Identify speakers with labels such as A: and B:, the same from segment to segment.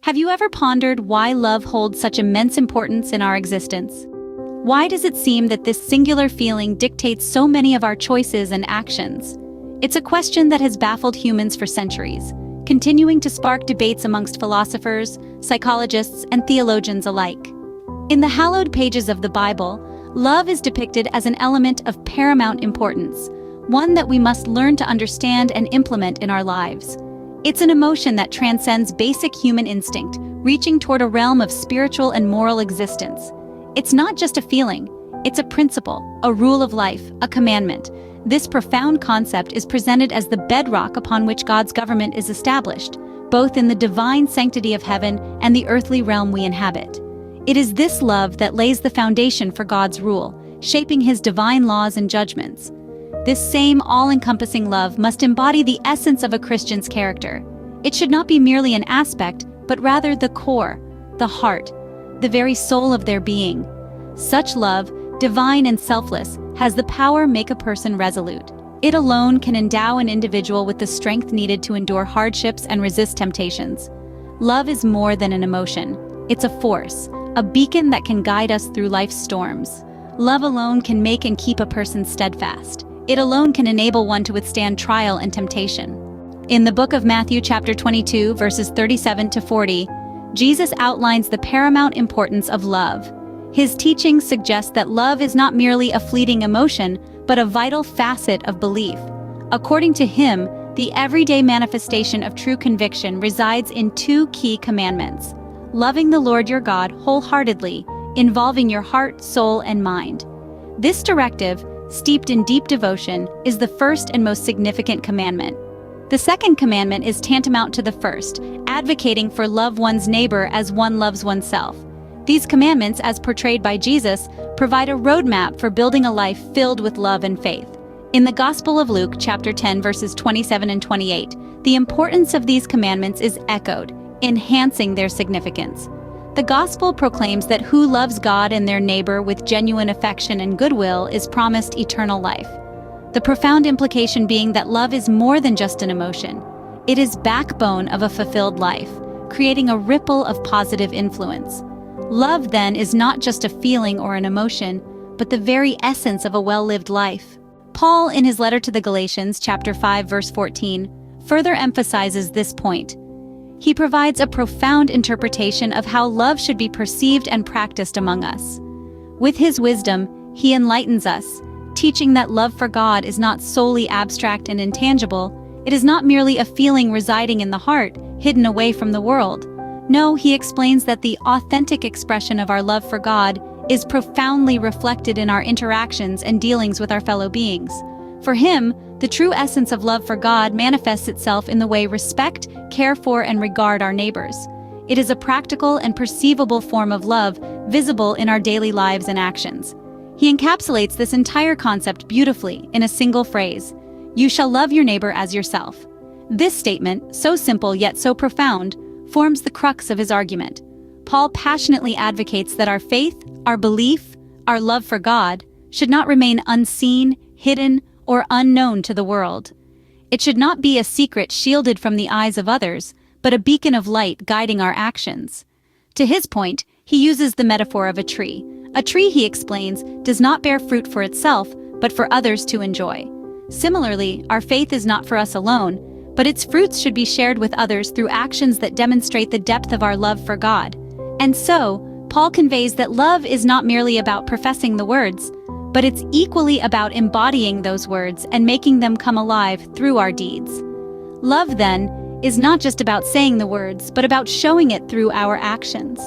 A: Have you ever pondered why love holds such immense importance in our existence? Why does it seem that this singular feeling dictates so many of our choices and actions? It's a question that has baffled humans for centuries, continuing to spark debates amongst philosophers, psychologists, and theologians alike. In the hallowed pages of the Bible, love is depicted as an element of paramount importance, one that we must learn to understand and implement in our lives. It's an emotion that transcends basic human instinct, reaching toward a realm of spiritual and moral existence. It's not just a feeling, it's a principle, a rule of life, a commandment. This profound concept is presented as the bedrock upon which God's government is established, both in the divine sanctity of heaven and the earthly realm we inhabit. It is this love that lays the foundation for God's rule, shaping His divine laws and judgments. This same all-encompassing love must embody the essence of a Christian's character. It should not be merely an aspect, but rather the core, the heart, the very soul of their being. Such love, divine and selfless, has the power to make a person resolute. It alone can endow an individual with the strength needed to endure hardships and resist temptations. Love is more than an emotion. It's a force, a beacon that can guide us through life's storms. Love alone can make and keep a person steadfast. It alone can enable one to withstand trial and temptation. In the book of Matthew chapter 22, verses 37 to 40, Jesus outlines the paramount importance of love. His teachings suggest that love is not merely a fleeting emotion, but a vital facet of belief. According to him, the everyday manifestation of true conviction resides in two key commandments: loving the Lord your God wholeheartedly, involving your heart, soul, and mind. This directive, steeped in deep devotion, is the first and most significant commandment. The second commandment is tantamount to the first, advocating for love one's neighbor as one loves oneself. These commandments, as portrayed by Jesus, provide a roadmap for building a life filled with love and faith. In the Gospel of Luke, chapter 10, verses 27 and 28, the importance of these commandments is echoed, enhancing their significance. The Gospel proclaims that who loves God and their neighbor with genuine affection and goodwill is promised eternal life. The profound implication being that love is more than just an emotion. It is backbone of a fulfilled life, creating a ripple of positive influence. Love, then, is not just a feeling or an emotion, but the very essence of a well-lived life. Paul, in his letter to the Galatians, chapter 5, verse 14, further emphasizes this point. He provides a profound interpretation of how love should be perceived and practiced among us. With his wisdom, he enlightens us, teaching that love for God is not solely abstract and intangible. It is not merely a feeling residing in the heart, hidden away from the world. No, he explains that the authentic expression of our love for God is profoundly reflected in our interactions and dealings with our fellow beings. For him, the true essence of love for God manifests itself in the way we respect, care for, and regard our neighbors. It is a practical and perceivable form of love, visible in our daily lives and actions. He encapsulates this entire concept beautifully in a single phrase: "You shall love your neighbor as yourself." This statement, so simple yet so profound, forms the crux of his argument. Paul passionately advocates that our faith, our belief, our love for God should not remain unseen, hidden, or unknown to the world. It should not be a secret shielded from the eyes of others, but a beacon of light guiding our actions. To his point, he uses the metaphor of a tree. A tree, he explains, does not bear fruit for itself, but for others to enjoy. Similarly, our faith is not for us alone, but its fruits should be shared with others through actions that demonstrate the depth of our love for God. And so, Paul conveys that love is not merely about professing the words, but it's equally about embodying those words and making them come alive through our deeds. Love, then, is not just about saying the words, but about showing it through our actions.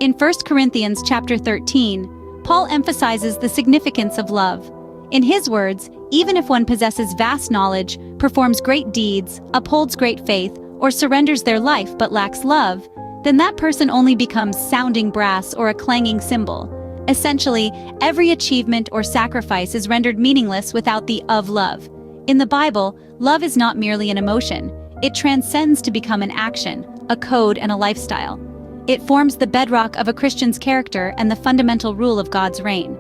A: In 1 Corinthians chapter 13, Paul emphasizes the significance of love. In his words, even if one possesses vast knowledge, performs great deeds, upholds great faith, or surrenders their life but lacks love, then that person only becomes sounding brass or a clanging cymbal. Essentially, every achievement or sacrifice is rendered meaningless without the of love. In the Bible, love is not merely an emotion. It transcends to become an action, a code, and a lifestyle. It forms the bedrock of a Christian's character and the fundamental rule of God's reign.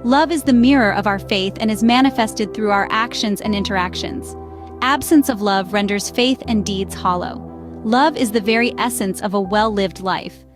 A: Love is the mirror of our faith and is manifested through our actions and interactions. Absence of love renders faith and deeds hollow. Love is the very essence of a well-lived life.